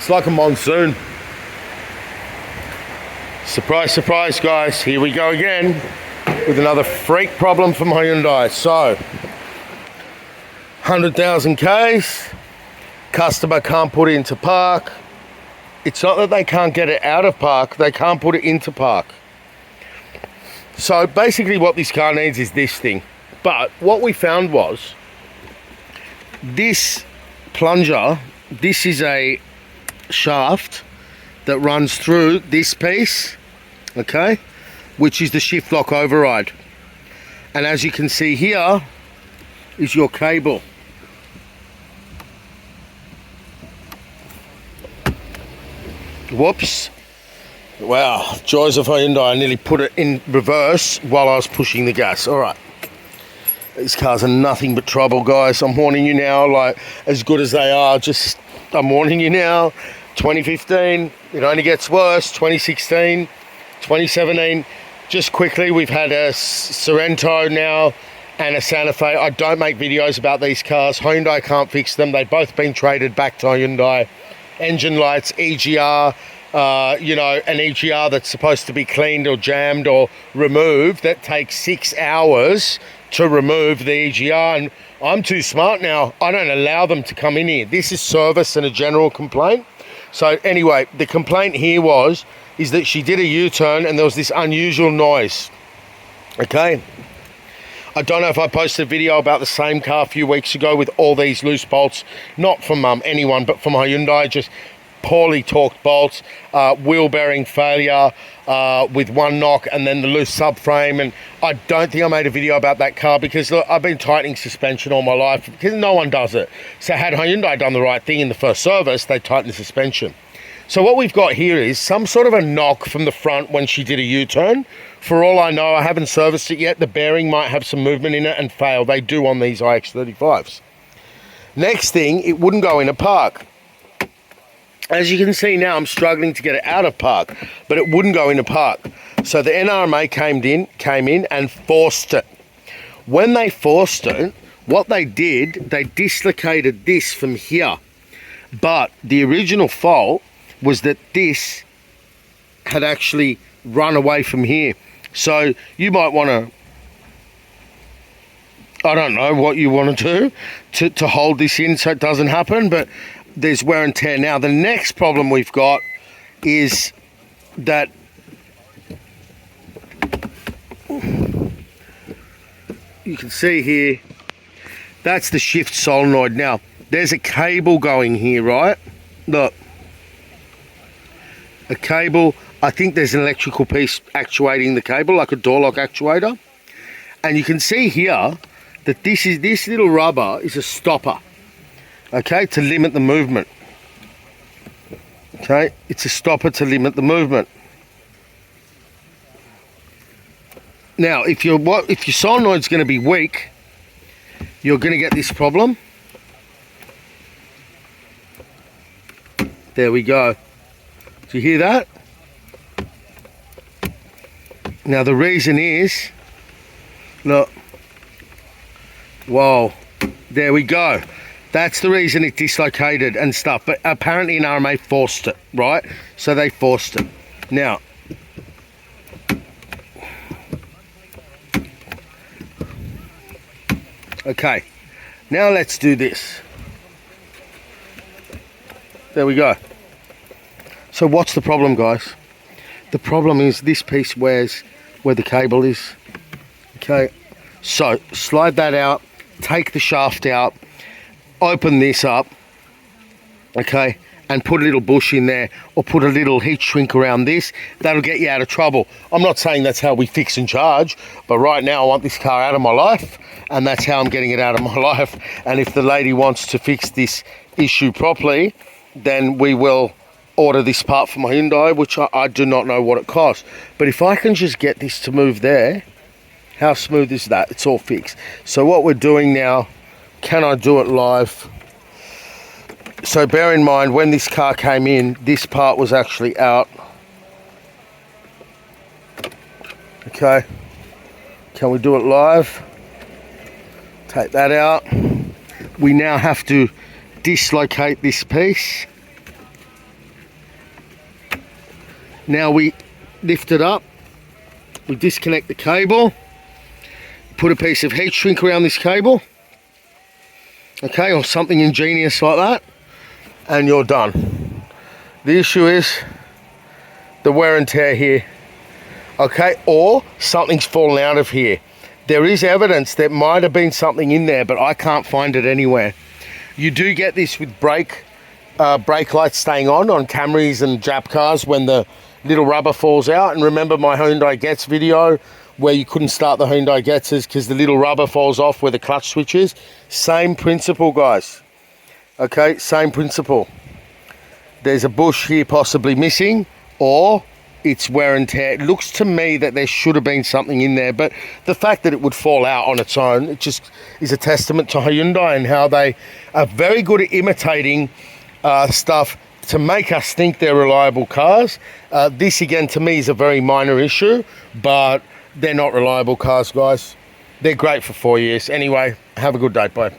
It's like a monsoon. Surprise, surprise, guys. Here we go again with another freak problem for my Hyundai. So, 100,000 Ks. Customer can't put it into park. It's not that they can't get it out of park, they can't put it into park. So basically what this car needs is this thing. But what we found was, this plunger, this is a shaft that runs through this piece, okay, which is the shift lock override. And as you can see here is your cable. Whoops. Wow, joys of Hyundai. I nearly put it in reverse while I was pushing the gas. All right. These cars are nothing but trouble, guys. I'm warning you now, like, as good as they are, I'm warning you now. 2015, it only gets worse. 2016, 2017. Just quickly, we've had a Sorento now and a Santa Fe. I don't make videos about these cars. Hyundai can't fix them. They've both been traded back to Hyundai. Engine lights, EGR, an EGR that's supposed to be cleaned or jammed or removed, that takes 6 hours to remove the EGR, and I'm too smart now. I don't allow them to come in here. This is service and a general complaint. So anyway, the complaint here is that she did a U-turn and there was this unusual noise. Okay. I don't know if I posted a video about the same car a few weeks ago with all these loose bolts, not from anyone, but from Hyundai, just poorly torqued bolts, wheel bearing failure with one knock, and then the loose subframe. And I don't think I made a video about that car because, look, I've been tightening suspension all my life because no one does it. So had Hyundai done the right thing in the first service, they tightened the suspension. So what we've got here is some sort of a knock from the front when she did a U-turn. For all I know, I haven't serviced it yet. The bearing might have some movement in it and fail. They do on these iX35s. Next thing, it wouldn't go in a park. As you can see now, I'm struggling to get it out of park, but it wouldn't go in a park. So the NRMA came in and forced it. When they forced it, what they did, they dislocated this from here. But the original fault was that this had actually run away from here. So you might want to, I don't know what you want to do to hold this in so it doesn't happen, but there's wear and tear. Now the next problem we've got is that you can see here, that's the shift solenoid. Now there's a cable going here, right? Look, a cable. I think there's an electrical piece actuating the cable, like a door lock actuator. And you can see here that this little rubber is a stopper, okay, to limit the movement. Okay, it's a stopper to limit the movement. Now, if your solenoid's going to be weak, you're going to get this problem. There we go. Do you hear that? Now the reason is, look, whoa, there we go. That's the reason it dislocated and stuff. But apparently an RMA forced it, right? So they forced it. Now, okay, now let's do this. There we go. So what's the problem, guys? The problem is this piece wears where the cable is. Okay, so slide that out, take the shaft out, open this up, okay, and put a little bush in there, or put a little heat shrink around this. That'll get you out of trouble. I'm not saying that's how we fix and charge, but right now I want this car out of my life, and that's how I'm getting it out of my life. And if the lady wants to fix this issue properly, then we will order this part from Hyundai, which I do not know what it costs. But if I can just get this to move there, how smooth is that? It's all fixed. So what we're doing now, can I do it live? So bear in mind, when this car came in, this part was actually out. Okay, can we do it live? Take that out. We now have to dislocate this piece. Now we lift it up, we disconnect the cable, put a piece of heat shrink around this cable, okay, or something ingenious like that, and you're done. The issue is the wear and tear here, okay, or something's fallen out of here. There is evidence there might have been something in there, but I can't find it anywhere. You do get this with brake lights staying on Camrys and Jap cars when the little rubber falls out. And remember my Hyundai Getz video where you couldn't start the Hyundai Getzes because the little rubber falls off where the clutch switch is? Same principle, guys. Okay, same principle. There's a bush here possibly missing, or it's wear and tear. It looks to me that there should have been something in there, but the fact that it would fall out on its own, it just is a testament to Hyundai and how they are very good at imitating stuff to make us think they're reliable cars. This again to me is a very minor issue, but they're not reliable cars, guys. They're great for 4 years. Anyway, have a good day, bye.